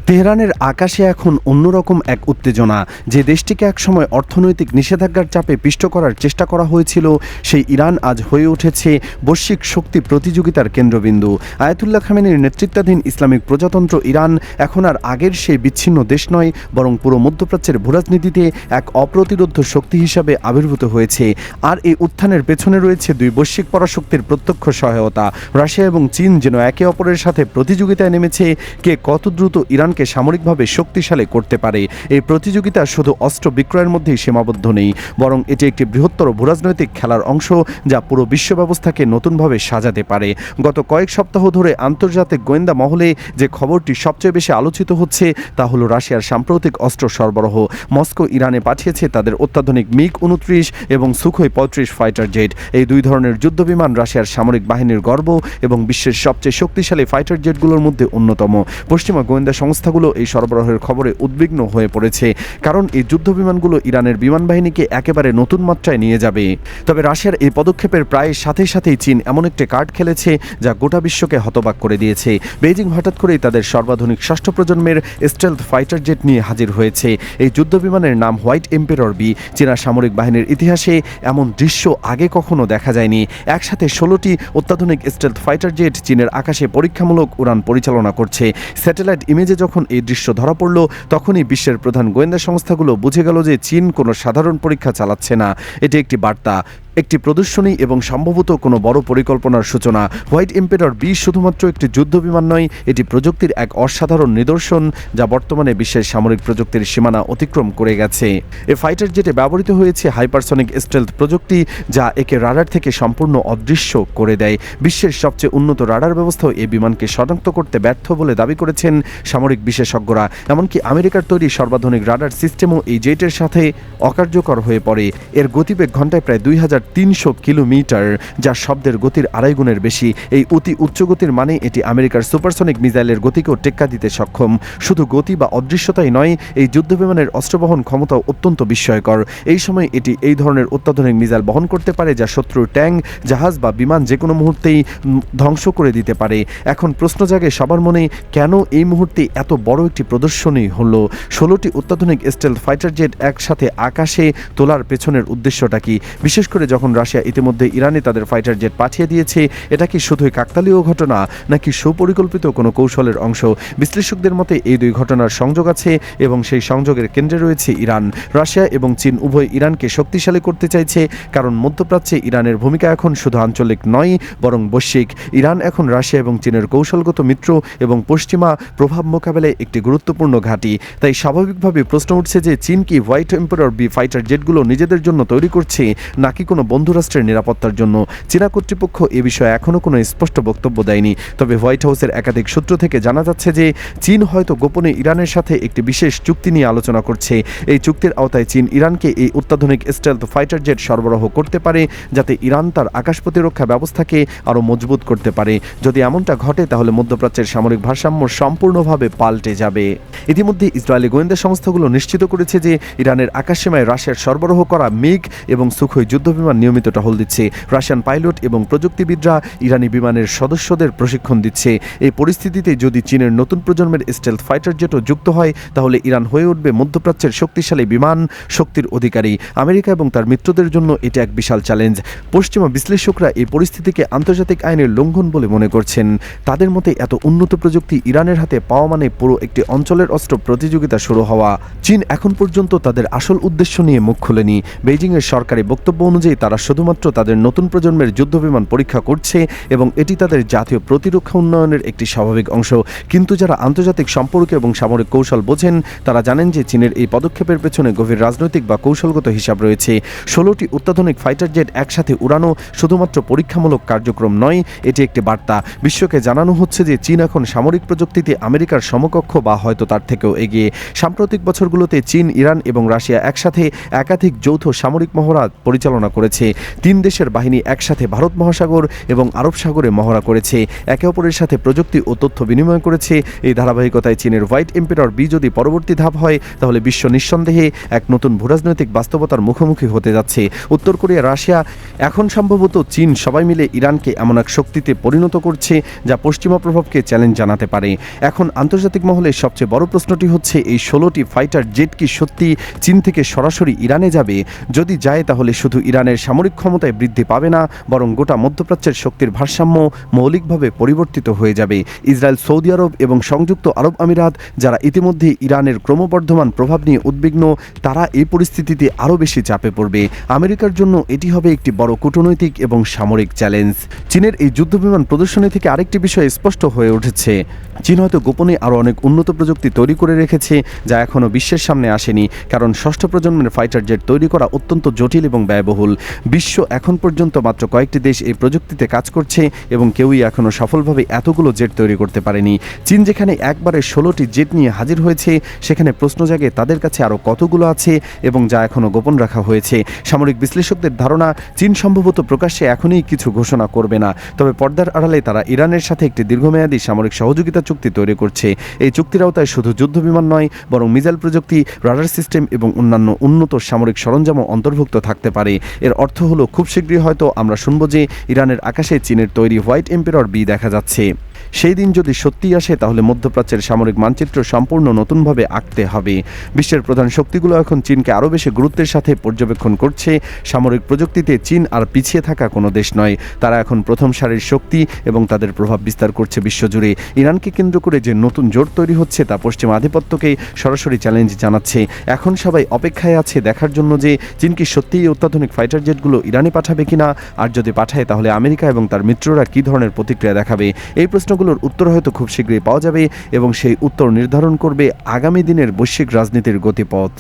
তেহরানের আকাশে এখন অন্যরকম এক উত্তেজনা। যে দেশটিকে একসময় অর্থনৈতিক নিষেধাজ্ঞার চাপে পিষ্ট করার চেষ্টা করা হয়েছিল, সেই ইরান আজ হয়ে উঠেছে বৈশ্বিক শক্তি প্রতিযোগিতার কেন্দ্রবিন্দু। আয়াতুল্লাহ খামেনির নেতৃত্বাধীন ইসলামিক প্রজাতন্ত্র ইরান এখন আর আগের সেই বিচ্ছিন্ন দেশ নয়, বরং পুরো মধ্যপ্রাচ্যের ভূরাজনীতিতে এক অপ্রতিরোধ্য শক্তি হিসাবে আবির্ভূত হয়েছে। আর এই উত্থানের পেছনে রয়েছে দুই বৈশ্বিক পরাশক্তির প্রত্যক্ষ সহায়তা। রাশিয়া এবং চীন যেন একে অপরের সাথে প্রতিযোগিতায় নেমেছে কে কত দ্রুত ইরানকে সামরিকভাবে শক্তিশালী করতে পারে। এই প্রতিযোগিতা শুধু অস্ত্র বিক্রয়ের মধ্যেই সীমাবদ্ধ নেই, বরং এটি একটি বৃহত্তর ভূরাজনৈতিক খেলার অংশ, যা পুরো বিশ্ব ব্যবস্থাকে নতুনভাবে সাজাতে পারে। গত কয়েক সপ্তাহ ধরে আন্তর্জাতিক গোয়েন্দা মহলে যে খবরটি সবচেয়ে বেশি আলোচিত হচ্ছে তা হলো রাশিয়ার সাম্প্রতিক অস্ত্র সরবরাহ। মস্কো ইরানে পাঠিয়েছে তাদের অত্যাধুনিক মিগ-29 এবং সুখোই 35 ফাইটার জেট। এই দুই ধরনের যুদ্ধবিমান রাশিয়ার সামরিক বাহিনীর গর্ব এবং বিশ্বের সবচেয়ে শক্তিশালী ফাইটার জেটগুলোর মধ্যে অন্যতম। পশ্চিমা গোয়েন্দা সংস্থাগুলো এই সরবরাহের খবরে উদ্বিগ্ন হয়ে পড়েছে, কারণ এই যুদ্ধবিমানগুলো ইরানের বিমান বাহিনীকে একেবারে নতুন মাত্রায় নিয়ে যাবে। তবে রাশিয়ার এই পদক্ষেপের প্রায় সাথেই চীন এমন একটি কার্ড খেলেছে যা গোটা বিশ্বকে হতবাক করে দিয়েছে। বেইজিং হঠাৎ করেই তাদের সর্বাধুনিক ষষ্ঠ প্রজন্মের স্টেলথ ফাইটার জেট নিয়ে হাজির হয়েছে। এই যুদ্ধবিমানের নাম হোয়াইট এম্পেরর বি। চীনা সামরিক বাহিনীর ইতিহাসে এমন দৃশ্য আগে কখনো দেখা যায়নি। একসাথে 16টি অত্যাধুনিক স্টেলথ ফাইটার জেট চীনের আকাশে পরীক্ষামূলক উড়ান পরিচালনা করছে। স্যাটেলাইট ইমেজে যখন এই দৃশ্য ধরা পড়ল, তখনই বিশ্বের প্রধান গোয়েন্দা সংস্থাগুলো বুঝে গেল যে চীন কোনো সাধারণ পরীক্ষা চালাচ্ছে না। এটি একটি বার্তা, একটি প্রদর্শনী এবং সম্ভবত কোনো বড় পরিকল্পনার সূচনা। হোয়াইট এম্পেরর বি শুধুমাত্র একটি যুদ্ধবিমান নয়, এটি প্রযুক্তির এক অসাধারণ নিদর্শন যা বর্তমানে বিশ্বের সামরিক প্রযুক্তির সীমানা অতিক্রম করে গেছে। এই ফাইটার জেটে ব্যবহৃত হয়েছে হাইপারসনিক স্টেলথ প্রযুক্তি, যা একে রাডার থেকে সম্পূর্ণ অদৃশ্য করে দেয়। বিশ্বের সবচেয়ে উন্নত রাডার ব্যবস্থাও এই বিমানকে শনাক্ত করতে ব্যর্থ বলে দাবি করেছেন সামরিক বিশেষজ্ঞরা। এমনকি আমেরিকার তৈরি সর্বাধুনিক রাডার সিস্টেমও এই জেটের সাথে অকার্যকর হয়ে পড়ে। এর গতিবেগ ঘন্টায় প্রায় 2300 কিলোমিটার, যা শব্দের গতির 2.5 গুণের বেশি। এই অতি উচ্চ গতির মানে এটি আমেরিকার সুপারসনিক মিসাইলের গতিকেও টেক্কা দিতে সক্ষম। শুধু গতি বা অদৃশ্যতাই নয়, এই যুদ্ধবিমানের অস্ত্রবহন ক্ষমতাও অত্যন্ত বিস্ময়কর। এই সময় এটি এই ধরনের অত্যাধুনিক মিসাইল বহন করতে পারে যা শত্রুর ট্যাঙ্ক, জাহাজ বা বিমান যে কোনো মুহূর্তেই ধ্বংস করে দিতে পারে। এখন প্রশ্ন জাগে সবার মনে, কেন এই মুহূর্তে এত বড় একটি প্রদর্শনী হলো? 16টি অত্যাধুনিক স্টেলথ ফাইটার জেট একসাথে আকাশে তোলার পেছনের উদ্দেশ্যটা কি? বিশেষ করে যখন রাশিয়া ইতিমধ্যে ইরানে তাদের ফাইটার জেট পাঠিয়ে দিয়েছে, এটা কি শুধুই কাকতালীয় ঘটনা নাকি সুপরিকল্পিত কোনো কৌশলের অংশ? বিশ্লেষকদের মতে এই দুই ঘটনার সংযোগ আছে এবং সেই সংযোগের কেন্দ্রে রয়েছে ইরান। রাশিয়া এবং চীন উভয় ইরানকে শক্তিশালী করতে চাইছে, কারণ মধ্যপ্রাচ্যে ইরানের ভূমিকা এখন শুধু আঞ্চলিক নয়, বরং বৈশ্বিক। ইরান এখন রাশিয়া এবং চীনের কৌশলগত মিত্র এবং পশ্চিমা প্রভাব মোকাবেলায় একটি গুরুত্বপূর্ণ ঘাঁটি। তাই স্বাভাবিকভাবে প্রশ্ন উঠছে যে চীন কি হোয়াইট এম্পেরর বি ফাইটার জেটগুলো নিজেদের জন্য তৈরি করছে নাকি কোনো বন্ধু রাষ্ট্রের নিরাপত্তার জন্য? চীনা কর্তৃপক্ষ এ বিষয়ে এখনও কোনো স্পষ্ট বক্তব্য দেয়নি। তবে হোয়াইট হাউসের একাধিক সূত্র থেকে জানা যাচ্ছে যে চীন হয়তো গোপনে ইরানের সাথে একটি বিশেষ চুক্তি নিয়ে আলোচনা করছে। এই চুক্তির আওতায় চীন ইরানকে এই অত্যাধুনিক স্টেলথ ফাইটার জেট সরবরাহ করতে পারে, যাতে ইরান তার আকাশ প্রতিরক্ষা ব্যবস্থাকে আরও মজবুত করতে পারে। যদি এমনটা ঘটে, তাহলে মধ্যপ্রাচ্যের সামরিক ভারসাম্য সম্পূর্ণভাবে পাল্টে যাবে। ইতিমধ্যে ইসরায়েলি গোয়েন্দা সংস্থাগুলো নিশ্চিত করেছে যে ইরানের আকাশসীমায় রাশিয়ার সরবরাহ করা মিগ এবং সুখোই যুদ্ধবিমান নিয়মিত টহল দিচ্ছে। রাশিয়ান পাইলট এবং প্রযুক্তিবিদরা ইরানি বিমানের সদস্যদের প্রশিক্ষণ দিচ্ছে। এই পরিস্থিতিতে যদি চীনের নতুন প্রজন্মের স্টেলথ ফাইটার জেটও যুক্ত হয়, তাহলে ইরান হয়ে উঠবে মধ্যপ্রাচ্যের শক্তিশালী বিমান শক্তির অধিকারী। আমেরিকা এবং তার মিত্রদের জন্য এটা এক বিশাল চ্যালেঞ্জ। পশ্চিমা বিশ্লেষকরা এই পরিস্থিতিকে আন্তর্জাতিক আইনের লঙ্ঘন বলে মনে করছেন। তাদের মতে এত উন্নত প্রযুক্তি ইরানের হাতে পাওয়া মানে পুরো একটি অঞ্চলের অস্ত্র প্রতিযোগিতা শুরু হওয়া। চীন এখন পর্যন্ত তাদের আসল উদ্দেশ্য নিয়ে মুখ খুলেনি। বেইজিংয়ের সরকারি বক্তব্য অনুযায়ী তারা শুধুমাত্র তাদের নতুন প্রজন্মের যুদ্ধবিমান পরীক্ষা করছে এবং এটি তাদের জাতীয় প্রতিরক্ষা উন্নয়নের একটি স্বাভাবিক অংশ। কিন্তু যারা আন্তর্জাতিক সম্পর্ক এবং সামরিক কৌশল বোঝেন, তারা জানেন যে চীনের এই পদক্ষেপের পেছনে গভীর রাজনৈতিক বা কৌশলগত হিসাব রয়েছে। 16টি অত্যাধুনিক ফাইটার জেট একসাথে উড়ানো শুধুমাত্র পরীক্ষামূলক কার্যক্রম নয়, এটি একটি বার্তা। বিশ্বকে জানানো হচ্ছে যে চীন এখন সামরিক প্রযুক্তিতে আমেরিকার সমকক্ষ বা হয়তো তার থেকেও এগিয়ে। সাম্প্রতিক বছরগুলোতে চীন, ইরান এবং রাশিয়া একসাথে একাধিক যৌথ সামরিক মহড়া পরিচালনা করেছে। 3 দেশের বাহিনী একসাথে ভারত মহাসাগর এবং আরব সাগরে মহড়া করেছে, একে অপরের সাথে প্রযুক্তি ও তথ্য বিনিময় করেছে। এই ধারাবাহিকতায় চীনের হোয়াইট এম্পেরর বি যদি পরবর্তী ধাপ হয়, তাহলে বিশ্ব নিঃসন্দেহে এক নতুন ভূরাজনৈতিক বাস্তবতার মুখোমুখি হতে যাচ্ছে। উত্তর কোরিয়া, রাশিয়া, এখন সম্ভবত চীন সবাই মিলে ইরানকে এমন এক শক্তিতে পরিণত করছে যা পশ্চিমা প্রভাবকে চ্যালেঞ্জ জানাতে পারে। এখন আন্তর্জাতিক আন্তর্জাতিক মহলে সবচেয়ে বড় প্রশ্নটি হচ্ছে, এই 16টি ফাইটার জেট কি সত্যি চীন থেকে সরাসরি ইরানে যাবে? যদি যায় তাহলে শুধু ইরানের সামরিক ক্ষমতায় বৃদ্ধি পাবে না, বরং গোটা মধ্যপ্রাচ্যের শক্তির ভারসাম্য মৌলিকভাবে পরিবর্তিত হয়ে যাবে। ইসরায়েল, সৌদি আরব এবং সংযুক্ত আরব আমিরাত, যারা ইতিমধ্যে ইরানের ক্রমবর্ধমান প্রভাব নিয়ে উদ্বিগ্ন, তারা এই পরিস্থিতিতে আরও বেশি চাপে পড়বে। আমেরিকার জন্য এটি হবে একটি বড় কূটনৈতিক এবং সামরিক চ্যালেঞ্জ। চীনের এই যুদ্ধবিমান প্রদর্শনী থেকে আরেকটি বিষয় স্পষ্ট হয়ে উঠেছে। চীন হয়তো গোপনে আরও অনেক উন্নত প্রযুক্তি তৈরি করে রেখেছে, যা এখনও বিশ্বের সামনে আসেনি, কারণ ষষ্ঠ প্রজন্মের ফাইটার জেট তৈরি করা অত্যন্ত জটিল এবং ব্যয়বহুল। বিশ্ব এখন পর্যন্ত মাত্র কয়েকটি দেশ এই প্রযুক্তিতে কাজ করছে এবং কেউই এখনও সফলভাবে এতগুলো জেট তৈরি করতে পারেনি। চীন যেখানে একবারে 16টি জেট নিয়ে হাজির হয়েছে, সেখানে প্রশ্ন জাগে তাদের কাছে আরও কতগুলো আছে এবং যা এখনও গোপন রাখা হয়েছে। সামরিক বিশ্লেষকদের ধারণা, চীন সম্ভবত প্রকাশ্যে এখনই কিছু ঘোষণা করবে না, তবে পর্দার আড়ালে তারা ইরানের সাথে একটি দীর্ঘমেয়াদী সামরিক সহযোগিতা চুক্তি তৈরি করছে। এই চুক্তির আওতায় শুধু যুদ্ধবিমান নয়, বরং মিসাইল প্রযুক্তি, রাডার সিস্টেম এবং অন্যান্য উন্নত সামরিক সরঞ্জামও অন্তর্ভুক্ত থাকতে পারে। এর অর্থ হলো, খুব শীঘ্রই হয়তো আমরা শুনব যে ইরানের আকাশে চীনের তৈরি হোয়াইট এম্পারর বি দেখা যাচ্ছে। সেই দিন যদি সত্যিই আসে, তাহলে মধ্যপ্রাচ্যের সামরিক মানচিত্র সম্পূর্ণ নতুনভাবে আঁকতে হবে। বিশ্বের প্রধান শক্তিগুলো এখন চীনকে আরও বেশি গুরুত্বের সাথে পর্যবেক্ষণ করছে। সামরিক প্রযুক্তিতে চীন আর পিছিয়ে থাকা কোনো দেশ নয়, তারা এখন প্রথম সারির শক্তি এবং তাদের প্রভাব বিস্তার করছে বিশ্বজুড়ে। ইরানকে কেন্দ্র করে যে নতুন জোট তৈরি হচ্ছে, তা পশ্চিমা আধিপত্যকেই সরাসরি চ্যালেঞ্জ জানাচ্ছে। এখন সবাই অপেক্ষায় আছে দেখার জন্য যে চীন কি সত্যিই অত্যাধুনিক ফাইটার জেটগুলো ইরানে পাঠাবে কিনা, আর যদি পাঠায় তাহলে আমেরিকা এবং তার মিত্ররা কী ধরনের প্রতিক্রিয়া দেখাবে। এই প্রশ্নগুলোর উত্তর হয়তো খুব শীঘ্রই পাওয়া যাবে এবং সেই উত্তর নির্ধারণ করবে আগামী দিনের বৈশ্বিক রাজনীতির গতিপথ।